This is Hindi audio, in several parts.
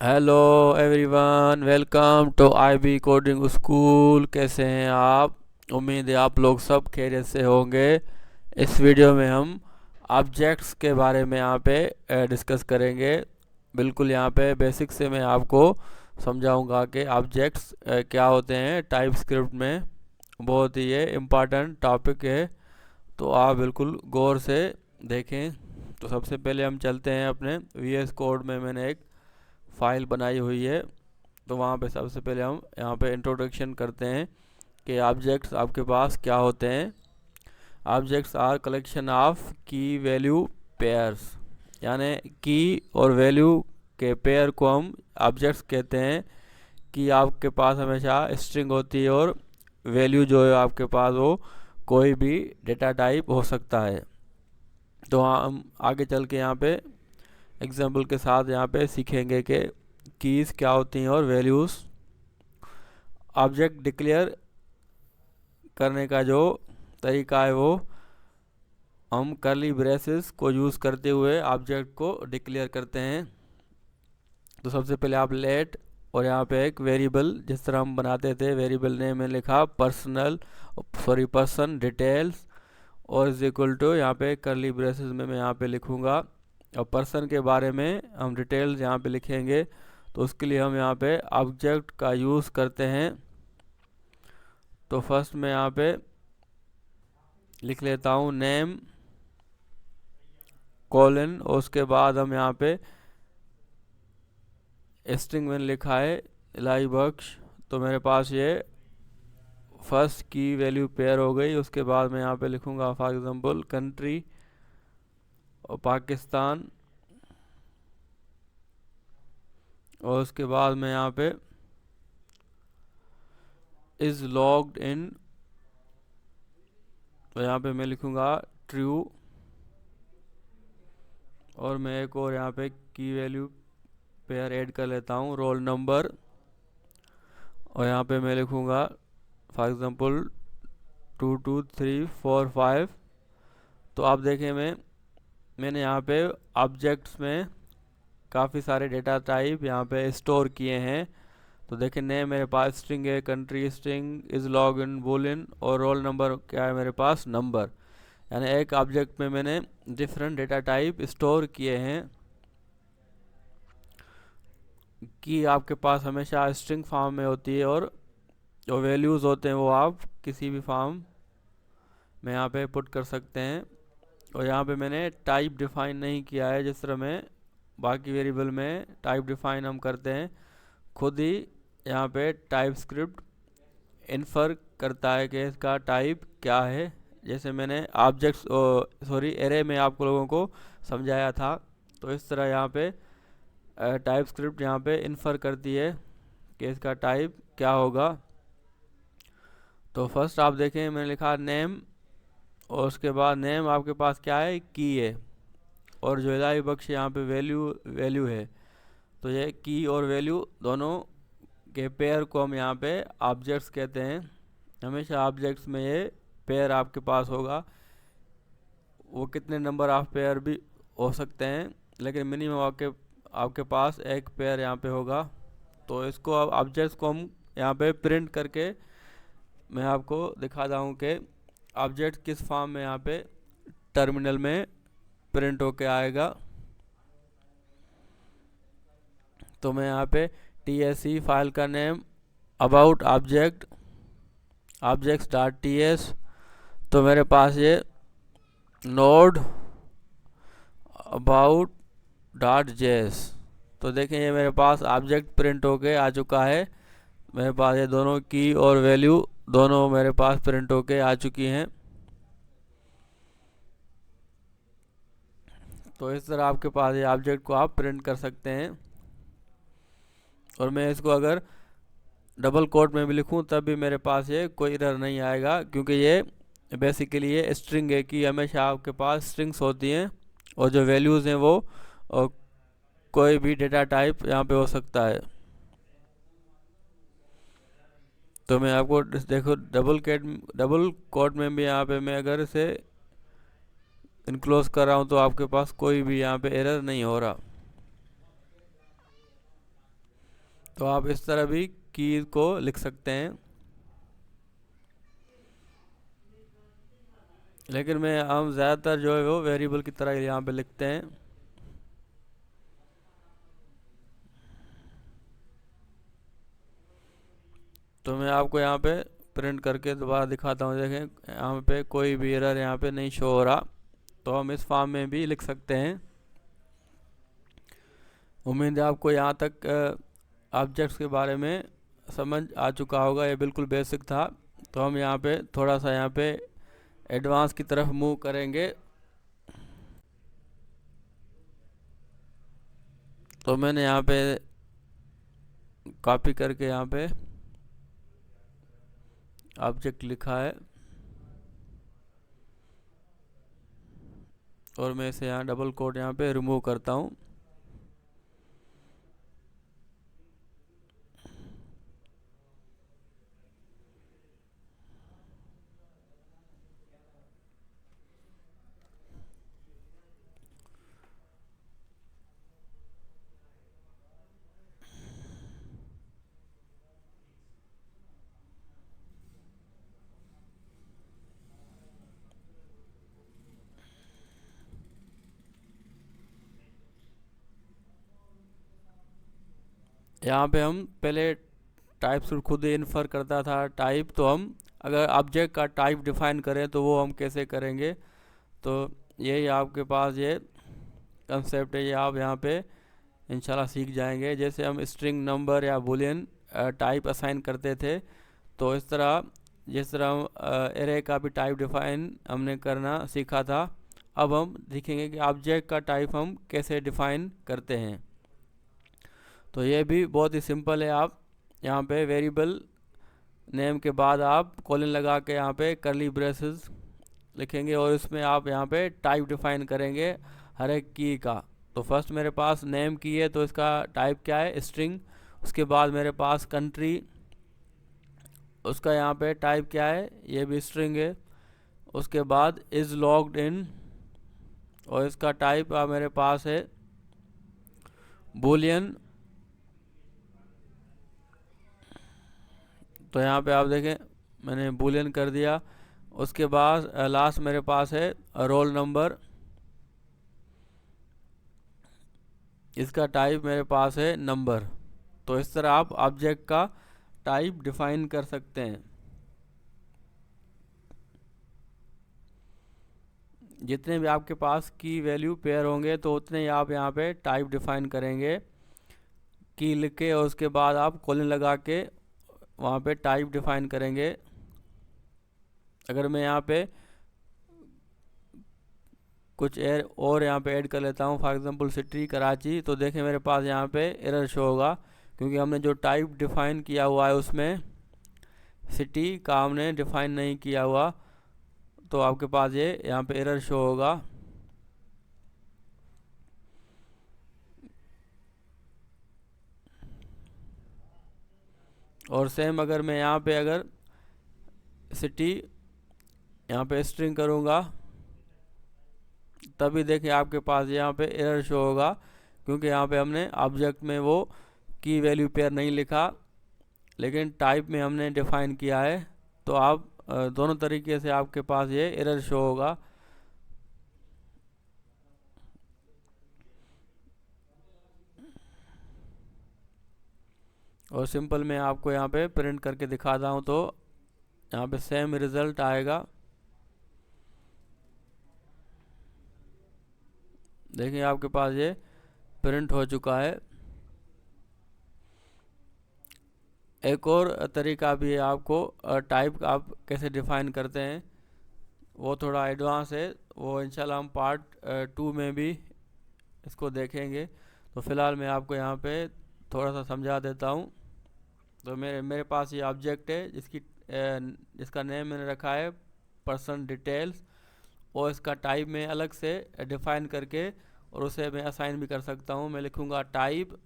Hello everyone, welcome to IB coding school. कैसे हैं आप? उम्मीद है आप लोग सब खैरियत से होंगे। इस वीडियो में हम ऑब्जेक्ट्स के बारे में यहाँ पे डिस्कस करेंगे। बिल्कुल यहाँ पे बेसिक से मैं आपको समझाऊंगा कि ऑब्जेक्ट्स क्या होते हैं टाइप स्क्रिप्ट में। बहुत ही ये इम्पॉर्टेंट टॉपिक है, तो आप बिल्कुल गौर से देखें। तो सबसे पहले हम चलते हैं अपने वीएस कोड में। मैंने एक फाइल बनाई हुई है, तो वहाँ पे सबसे पहले हम यहाँ पे इंट्रोडक्शन करते हैं कि ऑब्जेक्ट्स आपके पास क्या होते हैं। ऑब्जेक्ट्स आर कलेक्शन ऑफ की वैल्यू पेयर्स, यानी की और वैल्यू के पेयर को हम ऑब्जेक्ट्स कहते हैं। कि आपके पास हमेशा स्ट्रिंग होती है और वैल्यू जो है आपके पास वो कोई भी डेटा टाइप हो सकता है। तो हम आगे चल के यहाँ पे एग्जाम्पल के साथ यहाँ पे सीखेंगे कि कीज़ क्या होती हैं और वैल्यूज़। ऑब्जेक्ट डिक्लेयर करने का जो तरीका है वो हम करली ब्रेसेस को यूज़ करते हुए ऑब्जेक्ट को डिक्लेयर करते हैं। तो सबसे पहले आप लेट और यहाँ पे एक वेरिएबल जिस तरह हम बनाते थे, वेरिएबल नेम में लिखा पर्सन डिटेल्स और इज इक्वल टू यहाँ पे करली ब्रेसेस में मैं यहाँ पे लिखूँगा। और पर्सन के बारे में हम डिटेल्स यहाँ पे लिखेंगे, तो उसके लिए हम यहाँ पे ऑब्जेक्ट का यूज़ करते हैं। तो फर्स्ट मैं यहाँ पे लिख लेता हूँ नेम कॉलन, और उसके बाद हम यहाँ पे स्ट्रिंग में लिखा है इलाई बख्श। तो मेरे पास ये फर्स्ट की वैल्यू पेयर हो गई। उसके बाद मैं यहाँ पे लिखूँगा फॉर एग्जांपल कंट्री और पाकिस्तान, और उसके बाद मैं यहाँ पे इज़ लॉग्ड इन, तो यहाँ पे मैं लिखूँगा ट्रू। और मैं एक और यहाँ पे की वैल्यू पेयर ऐड कर लेता हूँ रोल नंबर, और यहाँ पे मैं लिखूँगा फॉर एग्जांपल 2 2 3 4 5। तो आप देखें मैंने यहाँ पे ऑब्जेक्ट्स में काफ़ी सारे डेटा टाइप यहाँ पे स्टोर किए हैं। तो देखें नेम मेरे पास स्ट्रिंग है, country string, is log in Boolean, और रोल नंबर क्या है मेरे पास नंबर। यानी एक ऑब्जेक्ट में मैंने डिफरेंट डेटा टाइप स्टोर किए हैं। कि आपके पास हमेशा स्ट्रिंग फॉर्म में होती है और जो वैल्यूज़ होते हैं वो आप किसी भी फॉर्म में यहाँ पे पुट कर सकते हैं। और यहाँ पे मैंने टाइप डिफाइन नहीं किया है, जिस तरह में बाकी वेरिएबल में टाइप डिफाइन हम करते हैं। खुद ही यहाँ पे टाइप स्क्रिप्ट इन्फर करता है कि इसका टाइप क्या है। जैसे मैंने ऑब्जेक्ट्स एरे में आपको लोगों को समझाया था, तो इस तरह यहाँ पे टाइप स्क्रिप्ट यहाँ पे इन्फर करती है कि इसका टाइप क्या होगा। तो फर्स्ट आप देखें मैंने लिखा नेम, और उसके बाद नेम आपके पास क्या है की है, और जो इलाही बख्श यहाँ पे वैल्यू है। तो ये की और वैल्यू दोनों के पेयर को हम यहाँ पे ऑब्जेक्ट्स कहते हैं। हमेशा ऑब्जेक्ट्स में ये पेयर आपके पास होगा। वो कितने नंबर ऑफ पेयर भी हो सकते हैं, लेकिन मिनिमम आपके पास एक पेयर यहाँ पे होगा। तो इसको अब ऑब्जेक्ट्स को हम यहाँ पे प्रिंट करके मैं आपको दिखाता हूँ कि ऑब्जेक्ट किस फॉर्म में यहाँ पे टर्मिनल में प्रिंट होके आएगा। तो मैं यहाँ पे TSC फाइल का नेम अबाउट ऑब्जेक्ट्स.ts, तो मेरे पास ये नोड about.js। तो देखें ये मेरे पास ऑब्जेक्ट प्रिंट होके आ चुका है। मेरे पास ये दोनों की और वैल्यू दोनों मेरे पास प्रिंट होके आ चुकी हैं। तो इस तरह आपके पास ये ऑब्जेक्ट को आप प्रिंट कर सकते हैं। और मैं इसको अगर डबल कोट में भी लिखूं तब भी मेरे पास ये कोई एरर नहीं आएगा, क्योंकि ये बेसिकली ये स्ट्रिंग है कि हमेशा आपके पास स्ट्रिंग्स होती हैं और जो वैल्यूज़ हैं वो और कोई भी डेटा टाइप यहाँ पे हो सकता है। तो मैं आपको देखो डबल कोट में भी यहाँ पे मैं अगर इसे इनक्लोज कर रहा हूँ तो आपके पास कोई भी यहाँ पे एरर नहीं हो रहा। तो आप इस तरह भी की को लिख सकते हैं, लेकिन हम ज़्यादातर जो है वो वेरिएबल की तरह यहाँ पे लिखते हैं। तो मैं आपको यहाँ पे प्रिंट करके दोबारा दिखाता हूँ। देखें यहाँ पे कोई भी एरर यहाँ पे नहीं शो हो रहा, तो हम इस फॉर्म में भी लिख सकते हैं। उम्मीद है आपको यहाँ तक ऑब्जेक्ट्स के बारे में समझ आ चुका होगा। ये बिल्कुल बेसिक था। तो हम यहाँ पे थोड़ा सा यहाँ पे एडवांस की तरफ मूव करेंगे। तो मैंने यहाँ पे कॉपी करके यहाँ पे ऑब्जेक्ट लिखा है और मैं इसे यहाँ डबल कोट यहाँ पे रिमूव करता हूँ। यहाँ पे हम पहले टाइप से खुद ही इन्फर करता था टाइप, तो हम अगर ऑब्जेक्ट का टाइप डिफाइन करें तो वो हम कैसे करेंगे। तो यही आपके पास ये कंसेप्ट है, ये आप यहाँ पे इंशाल्लाह सीख जाएंगे। जैसे हम स्ट्रिंग, नंबर या बूलियन टाइप असाइन करते थे, तो इस तरह जिस तरह हम एरे का भी टाइप डिफाइन हमने करना सीखा था, अब हम सीखेंगे कि ऑब्जेक्ट का टाइप हम कैसे डिफाइन करते हैं। तो ये भी बहुत ही सिंपल है। आप यहाँ पे वेरिएबल नेम के बाद आप कॉलन लगा के यहाँ पे करली ब्रेसेस लिखेंगे और इसमें आप यहाँ पे टाइप डिफाइन करेंगे हर एक की का। तो फर्स्ट मेरे पास नेम की है, तो इसका टाइप क्या है, स्ट्रिंग। उसके बाद मेरे पास कंट्री, उसका यहाँ पे टाइप क्या है, ये भी स्ट्रिंग है। उसके बाद इज़ लॉग्ड इन, और इसका टाइप मेरे पास है बूलियन। तो यहाँ पे आप देखें मैंने बूलियन कर दिया। उसके बाद लास्ट मेरे पास है रोल नंबर, इसका टाइप मेरे पास है नंबर। तो इस तरह आप ऑब्जेक्ट का टाइप डिफाइन कर सकते हैं। जितने भी आपके पास की वैल्यू पेयर होंगे तो उतने ही आप यहाँ पे टाइप डिफाइन करेंगे की लिख के, और उसके बाद आप कॉलन लगा के वहाँ पे टाइप डिफाइन करेंगे। अगर मैं यहाँ पे कुछ और यहाँ पे ऐड कर लेता हूँ, फॉर एग्जांपल सिटी कराची, तो देखें मेरे पास यहाँ पे एरर शो होगा, क्योंकि हमने जो टाइप डिफाइन किया हुआ है उसमें सिटी का हमने डिफाइन नहीं किया हुआ। तो आपके पास ये यहाँ पे एरर शो होगा। और सेम अगर मैं यहाँ पे अगर सिटी यहाँ पे स्ट्रिंग करूँगा, तभी देखिए आपके पास यहाँ पे एरर शो होगा, क्योंकि यहाँ पे हमने ऑब्जेक्ट में वो की वैल्यू पेयर नहीं लिखा, लेकिन टाइप में हमने डिफाइन किया है। तो आप दोनों तरीके से आपके पास ये एरर शो होगा। और सिंपल मैं आपको यहाँ पे प्रिंट करके दिखाता हूँ, तो यहाँ पे सेम रिज़ल्ट आएगा। देखिए आपके पास ये प्रिंट हो चुका है। एक और तरीका भी है, आपको टाइप आप कैसे डिफाइन करते हैं वो थोड़ा एडवांस है, वो इंशाल्लाह हम पार्ट 2 में भी इसको देखेंगे। तो फ़िलहाल मैं आपको यहाँ पे थोड़ा सा समझा देता हूँ। तो मेरे पास ये ऑब्जेक्ट है जिसका नेम मैंने रखा है पर्सन डिटेल्स, और इसका टाइप में अलग से डिफाइन करके और उसे मैं असाइन भी कर सकता हूँ। मैं लिखूँगा टाइप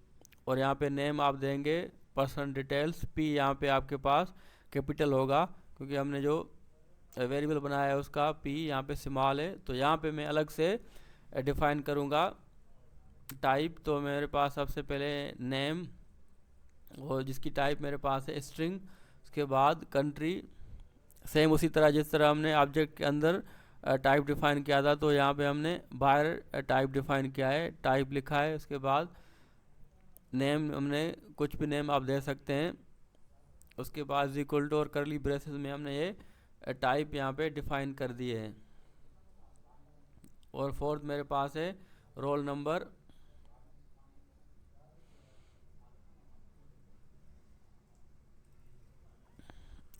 और यहाँ पे नेम आप देंगे पर्सन डिटेल्स, पी यहाँ पे आपके पास कैपिटल होगा, क्योंकि हमने जो वेरिएबल बनाया है उसका पी यहाँ पे स्मॉल है। तो यहाँ पे मैं अलग से डिफाइन करूँगा टाइप। तो मेरे पास सबसे पहले नेम और जिसकी टाइप मेरे पास है स्ट्रिंग। उसके बाद कंट्री, सेम उसी तरह जिस तरह हमने ऑब्जेक्ट के अंदर टाइप डिफाइन किया था, तो यहाँ पे हमने बाहर टाइप डिफाइन किया है, टाइप लिखा है। उसके बाद नेम हमने कुछ भी नेम आप दे सकते हैं। उसके बाद इक्वल टू और करली ब्रेसेस में हमने ये टाइप यहाँ पे डिफाइन कर दिए हैं। और फोर्थ मेरे पास है रोल नंबर।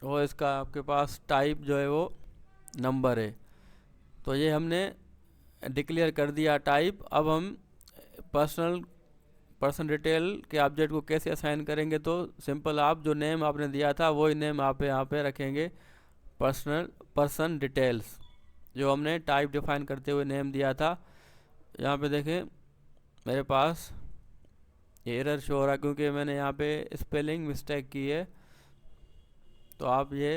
और इसका आपके पास टाइप जो है वो नंबर है। तो ये हमने डिक्लेयर कर दिया टाइप। अब हम पर्सन डिटेल के ऑब्जेक्ट को कैसे असाइन करेंगे, तो सिंपल आप जो नेम आपने दिया था वही नेम आप यहाँ पे रखेंगे, पर्सन डिटेल्स, जो हमने टाइप डिफाइन करते हुए नेम दिया था। यहाँ पे देखें मेरे पास एरर शो हो रहा है क्योंकि मैंने यहाँ पे स्पेलिंग मिस्टेक की है। तो आप ये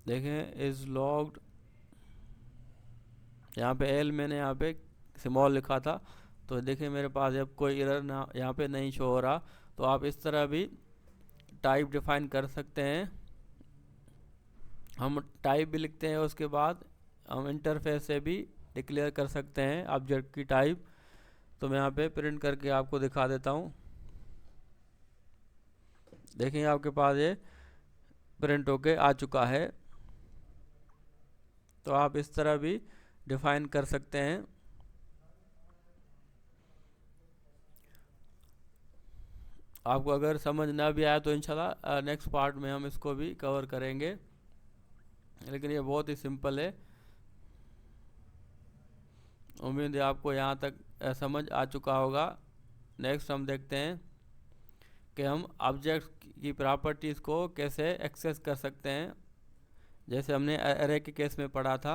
देखें इज लॉग्ड, यहाँ पे एल मैंने यहाँ पे स्मॉल लिखा था, तो देखें मेरे पास अब कोई एरर ना यहाँ पे नहीं शो हो रहा। तो आप इस तरह भी टाइप डिफाइन कर सकते हैं। हम टाइप भी लिखते हैं, उसके बाद हम इंटरफेस से भी डिक्लेयर कर सकते हैं ऑब्जेक्ट की टाइप। तो मैं यहाँ पे प्रिंट करके आपको दिखा देता हूँ। देखें आपके पास ये प्रिंट होके आ चुका है। तो आप इस तरह भी डिफाइन कर सकते हैं। आपको अगर समझ ना भी आया तो इंशाल्लाह नेक्स्ट पार्ट में हम इसको भी कवर करेंगे, लेकिन ये बहुत ही सिंपल है। उम्मीद है आपको यहाँ तक समझ आ चुका होगा। नेक्स्ट हम देखते हैं कि हम ऑब्जेक्ट की प्रॉपर्टीज़ को कैसे एक्सेस कर सकते हैं, जैसे हमने अरे के केस में पढ़ा था।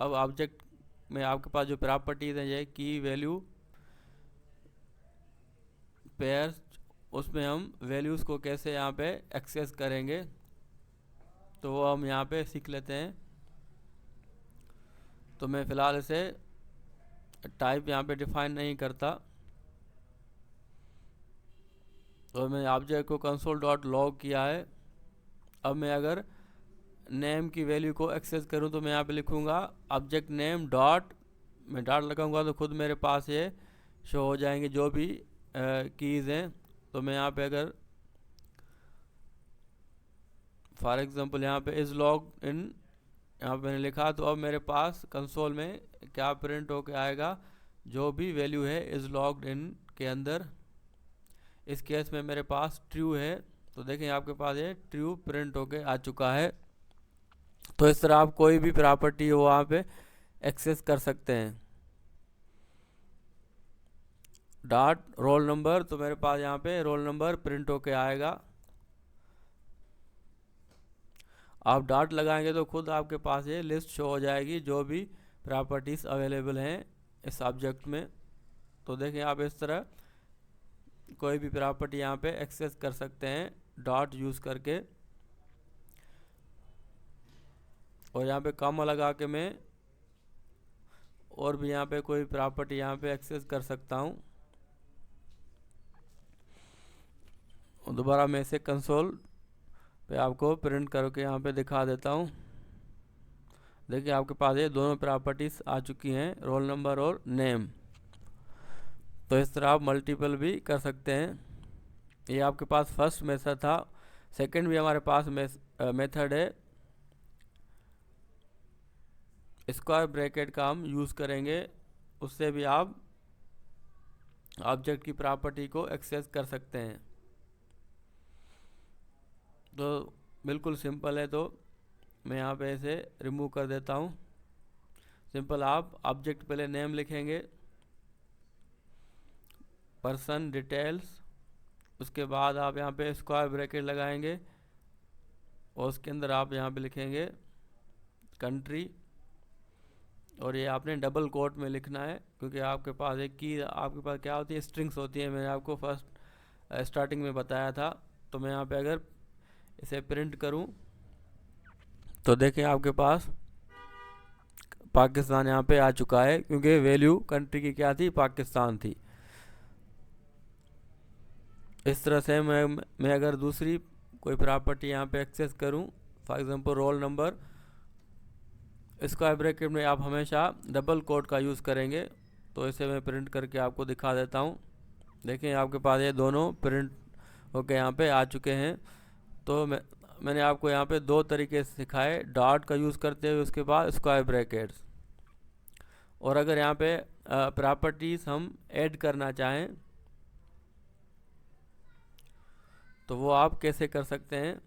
अब ऑब्जेक्ट में आपके पास जो प्रॉपर्टीज़ हैं, ये की, वैल्यू, पेयर्स, उसमें हम वैल्यूज़ को कैसे यहाँ पे एक्सेस करेंगे, तो वो हम यहाँ पे सीख लेते हैं। तो मैं फ़िलहाल इसे टाइप यहाँ पे डिफाइन नहीं करता। तो मैंने ऑब्जेक्ट को कंसोल डॉट लॉग किया है। अब मैं अगर नेम की वैल्यू को एक्सेस करूं तो मैं यहाँ पे लिखूंगा ऑब्जेक्ट नेम डॉट, मैं डॉट लगाऊंगा तो खुद मेरे पास ये शो हो जाएंगे जो भी कीज़ हैं। तो मैं यहाँ पे अगर फॉर एग्जांपल यहाँ पे इज़ लॉग इन यहाँ पे मैंने लिखा, तो अब मेरे पास कंसोल में क्या प्रिंट होके आएगा, जो भी वैल्यू है इज़ लॉग्ड इन के अंदर। इस केस में मेरे पास ट्रू है, तो देखें आपके पास ये ट्रू प्रिंट होके आ चुका है। तो इस तरह आप कोई भी प्रॉपर्टी हो वहाँ पे एक्सेस कर सकते हैं। डॉट रोल नंबर, तो मेरे पास यहाँ पे रोल नंबर प्रिंट होके आएगा। आप डॉट लगाएंगे तो खुद आपके पास ये लिस्ट शो हो जाएगी जो भी प्रॉपर्टीज़ अवेलेबल हैं इस ऑब्जेक्ट में। तो देखें आप इस तरह कोई भी प्रॉपर्टी यहाँ पे एक्सेस कर सकते हैं डॉट यूज़ करके। और यहाँ पे कॉमा लगा के मैं और भी यहाँ पे कोई प्रॉपर्टी यहाँ पे एक्सेस कर सकता हूँ। दोबारा मैं इसे कंसोल पे आपको प्रिंट करके यहाँ पे दिखा देता हूँ। देखिए आपके पास ये दोनों प्रॉपर्टीज़ आ चुकी हैं, रोल नंबर और नेम। तो इस तरह आप मल्टीपल भी कर सकते हैं। ये आपके पास फर्स्ट मेथड था। सेकंड भी हमारे पास मेथड है, स्क्वायर ब्रैकेट का हम यूज़ करेंगे, उससे भी आप ऑब्जेक्ट की प्रॉपर्टी को एक्सेस कर सकते हैं। तो बिल्कुल सिंपल है, तो मैं यहाँ पे इसे रिमूव कर देता हूँ। सिंपल आप ऑब्जेक्ट पहले नेम लिखेंगे, पर्सन डिटेल्स, उसके बाद आप यहाँ पे स्क्वायर ब्रैकेट लगाएंगे और उसके अंदर आप यहाँ पे लिखेंगे कंट्री। और ये आपने डबल कोट में लिखना है क्योंकि आपके पास एक की आपके पास क्या होती है, स्ट्रिंग्स होती है। मैंने आपको फर्स्ट स्टार्टिंग में बताया था। तो मैं यहाँ पे अगर इसे प्रिंट करूँ तो देखें आपके पास पाकिस्तान यहाँ पे आ चुका है क्योंकि वैल्यू कंट्री की क्या थी, पाकिस्तान थी। इस तरह से मैं अगर दूसरी कोई प्रॉपर्टी यहाँ पे एक्सेस करूँ, for example roll number, square bracket में आप हमेशा डबल कोट का यूज़ करेंगे। तो इसे मैं प्रिंट करके आपको दिखा देता हूँ। देखें आपके पास ये दोनों प्रिंट होके यहाँ पे आ चुके हैं। तो मैंने आपको यहाँ पे दो तरीके से सिखाए, डॉट का यूज़ करते हुए उसके बाद स्क्वायर ब्रैकेट्स। और अगर यहाँ पे प्रॉपर्टीज़ हम ऐड करना चाहें तो वो आप कैसे कर सकते हैं।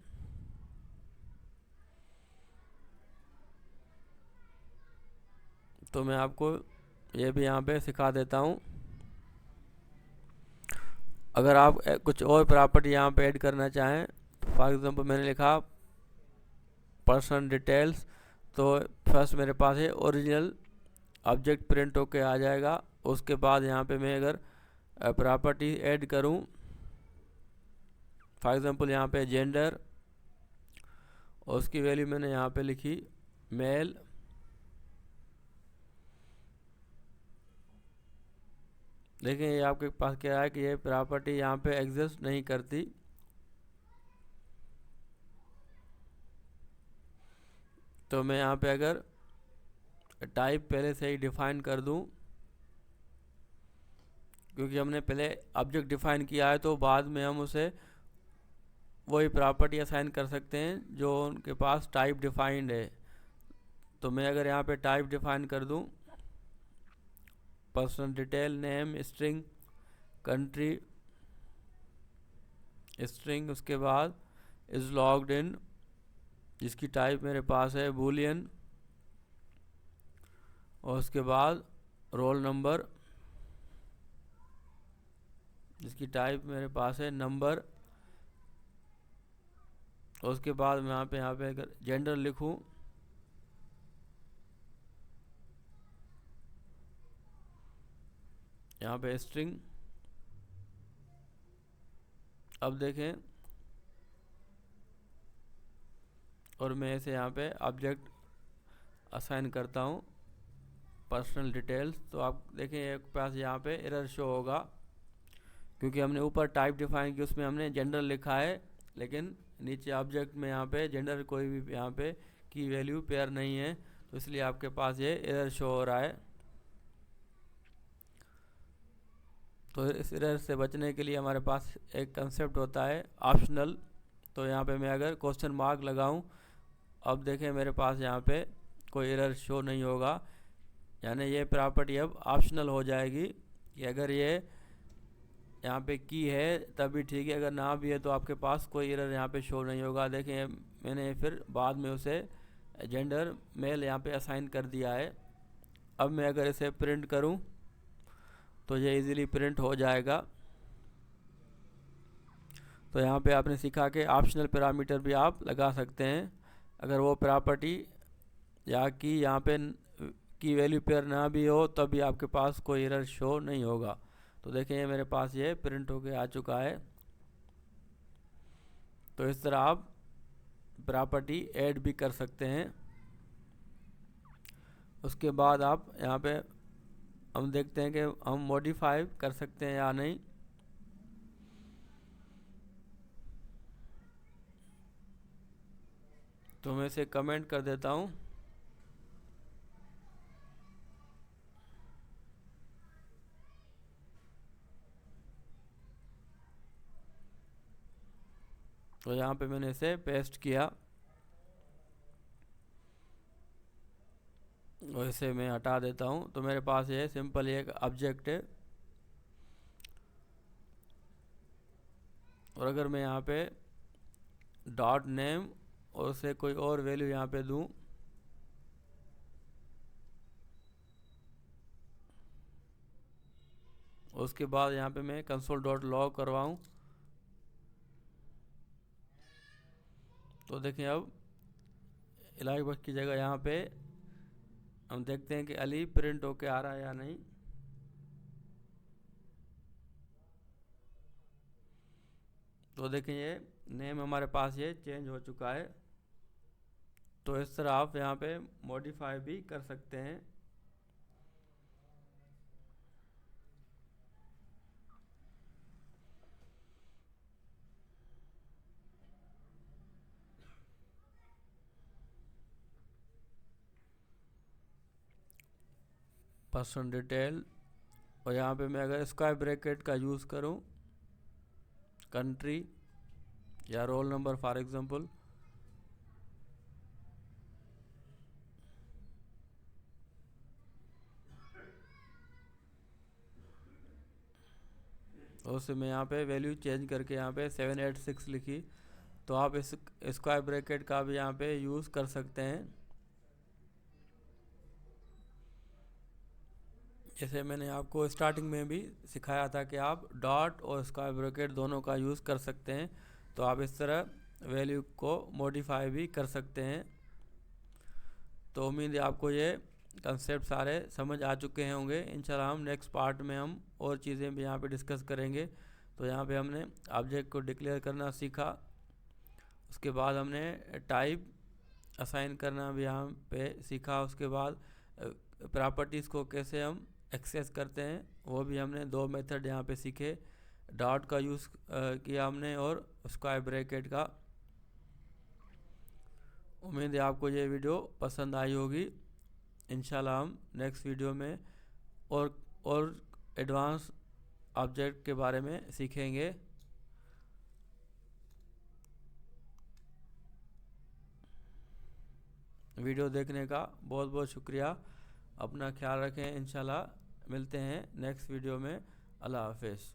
तो मैं आपको ये भी यहाँ पे सिखा देता हूँ। अगर आप कुछ और प्रॉपर्टी यहाँ पे ऐड करना चाहें, फॉर एग्जांपल मैंने लिखा पर्सन डिटेल्स, तो फर्स्ट मेरे पास है ओरिजिनल ऑब्जेक्ट प्रिंट होके आ जाएगा। उसके बाद यहाँ पे मैं अगर प्रॉपर्टी ऐड करूँ, फॉर एग्जांपल यहाँ पे जेंडर, और उसकी वैल्यू मैंने यहाँ पे लिखी मेल। देखें ये आपके पास क्या है कि ये प्रॉपर्टी यहाँ पे एग्जिस्ट नहीं करती। तो मैं यहाँ पे अगर टाइप पहले से ही डिफाइन कर दूँ, क्योंकि हमने पहले ऑब्जेक्ट डिफाइन किया है, तो बाद में हम उसे वही प्रॉपर्टी असाइन कर सकते हैं जो उनके पास टाइप डिफाइंड है। तो मैं अगर यहाँ पे टाइप डिफाइन कर दूँ, personal detail, name string, country string, उसके बाद इज़ लॉग्ड इन, जिसकी टाइप मेरे पास है बूलियन, और उसके बाद रोल नंबर, जिसकी टाइप मेरे पास है नंबर, और उसके बाद मैं यहाँ पे अगर जेंडर लिखूं, यहाँ पे स्ट्रिंग। अब देखें, और मैं इसे यहाँ पे ऑब्जेक्ट असाइन करता हूँ पर्सनल डिटेल्स। तो आप देखें एक पास यहाँ पे एरर शो होगा, क्योंकि हमने ऊपर टाइप डिफाइन की, उसमें हमने जेंडर लिखा है, लेकिन नीचे ऑब्जेक्ट में यहाँ पे जेंडर कोई भी यहाँ पे की वैल्यू पेयर नहीं है। तो इसलिए आपके पास ये एरर शो हो रहा है। तो इस एरर से बचने के लिए हमारे पास एक कंसेप्ट होता है ऑप्शनल। तो यहाँ पे मैं अगर क्वेश्चन मार्क लगाऊं, अब देखें मेरे पास यहाँ पे कोई एरर शो नहीं होगा, यानी ये प्रॉपर्टी अब ऑप्शनल हो जाएगी कि अगर ये यहाँ पे की है तभी ठीक है, अगर ना भी है तो आपके पास कोई एरर यहाँ पे शो नहीं होगा। देखें मैंने फिर बाद में उसे जेंडर मेल यहाँ पे असाइन कर दिया है। अब मैं अगर इसे प्रिंट करूँ तो ये इजीली प्रिंट हो जाएगा। तो यहाँ पे आपने सीखा कि ऑप्शनल पैरामीटर भी आप लगा सकते हैं। अगर वो प्रॉपर्टी या की यहाँ पे की वैल्यू पेयर ना भी हो तब भी आपके पास कोई एरर शो नहीं होगा। तो देखें ये मेरे पास ये प्रिंट होके आ चुका है। तो इस तरह आप प्रॉपर्टी ऐड भी कर सकते हैं। उसके बाद आप यहाँ पे हम देखते हैं कि हम मॉडिफाई कर सकते हैं या नहीं। तो मैं इसे कमेंट कर देता हूँ। तो यहाँ पे मैंने इसे पेस्ट किया, और इसे मैं हटा देता हूँ। तो मेरे पास ये सिंपल एक ऑब्जेक्ट है। और अगर मैं यहाँ पे डॉट नेम और उसे कोई और वैल्यू यहाँ पे दूँ, उसके बाद यहाँ पे मैं कंसोल डॉट लॉग करवाऊँ, तो देखें अब इलाही बख्श की जगह यहाँ पे हम देखते हैं कि अली प्रिंट होके आ रहा है या नहीं। तो देखें ये नेम हमारे पास ये चेंज हो चुका है। तो इस तरह आप यहाँ पे मॉडिफाई भी कर सकते हैं। पर्सन डिटेल, और यहाँ पे मैं अगर स्क्वायर ब्रैकेट का यूज़ करूँ, कंट्री या रोल नंबर फॉर एग्जांपल, और उससे मैं यहाँ पे वैल्यू चेंज करके यहाँ पे 786 लिखी, तो आप इस स्क्वायर ब्रैकेट का भी यहाँ पे यूज़ कर सकते हैं। जैसे मैंने आपको स्टार्टिंग में भी सिखाया था कि आप डॉट और स्क्वायर ब्रैकेट दोनों का यूज़ कर सकते हैं, तो आप इस तरह वैल्यू को मॉडिफाई भी कर सकते हैं। तो उम्मीद है आपको ये कंसेप्ट सारे समझ आ चुके होंगे। इंशाल्लाह हम नेक्स्ट पार्ट में हम और चीज़ें भी यहाँ पे डिस्कस करेंगे। तो यहाँ पे हमने ऑब्जेक्ट को डिक्लेयर करना सीखा, उसके बाद हमने टाइप असाइन करना भी यहाँ पे सीखा, उसके बाद प्रॉपर्टीज़ को कैसे हम एक्सेस करते हैं वो भी हमने 2 मेथड यहाँ पे सीखे, डॉट का यूज़ किया हमने और स्क्वायर ब्रैकेट का। उम्मीद है आपको ये वीडियो पसंद आई होगी। इंशाल्लाह हम नेक्स्ट वीडियो में और एडवांस ऑब्जेक्ट के बारे में सीखेंगे। वीडियो देखने का बहुत बहुत शुक्रिया। अपना ख्याल रखें। इंशाल्लाह मिलते हैं नेक्स्ट वीडियो में। अल्लाह हाफिज़।